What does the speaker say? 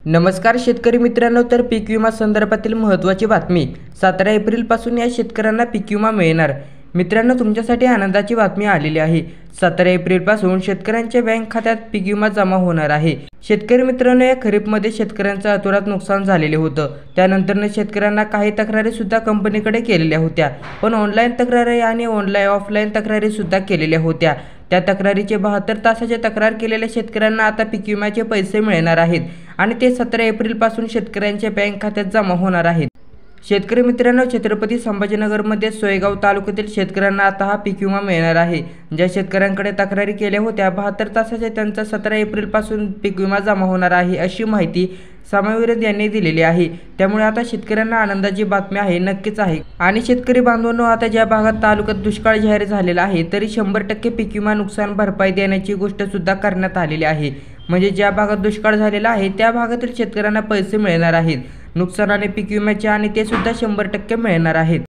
नमस्कार शेतकरी मित्रांनो, तर पीक विमा संदर्भातील महत्त्वाची बातमी. 17 एप्रिलपासून या शेतकऱ्यांना पीक विमा मिळणार. मित्रांनो, तुमच्यासाठी आनंदाची बातमी आलेली आहे. 17 एप्रिलपासून शेतकऱ्यांच्या बँक खात्यात पीक विमा जमा होणार आहे. शेतकरी मित्रांनो, या खरीपमध्ये शेतकऱ्यांचं अतोनात नुकसान झालेले होतं. त्यानंतरनं शेतकऱ्यांना काही तक्रारी सुद्धा कंपनीकडे केलेल्या होत्या, पण ऑनलाईन तक्रारी आणि ऑफलाईन तक्रारी सुद्धा केलेल्या होत्या. त्या तक्रारीचे 72 तासाचे तक्रार केलेल्या शेतकऱ्यांना आता पीक विम्याचे पैसे मिळणार आहेत आणि ते 17 एप्रिलपासून शेतकऱ्यांच्या बँक खात्यात जमा होणार आहेत. शेतकरी मित्रांनो, छत्रपती संभाजीनगरमध्ये सोयगाव तालुक्यातील शेतकऱ्यांना आता हा पीक विमा मिळणार आहे. ज्या शेतकऱ्यांकडे तक्रारी केल्या होत्या 72 तासाचे, त्यांचा 17 एप्रिलपासून पीक विमा जमा होणार आहे, अशी माहिती सामवेद यांनी दिलेली आहे. त्यामुळे आता शेतकऱ्यांना आनंदाची बातमी आहे, नक्कीच आहे. आणि शेतकरी बांधवांनो, आता ज्या भागात तालुक्यात दुष्काळ जाहीर झालेला आहे तरी 100% पीक विमा नुकसान भरपाई देण्याची गोष्ट सुद्धा करण्यात आलेली आहे. म्हणजे ज्या भागात दुष्काळ झालेला आहे त्या भागातील शेतकऱ्यांना पैसे मिळणार आहेत नुकसान आणि पीक विम्याचे, आणि ते सुद्धा 100% मिळणार आहेत.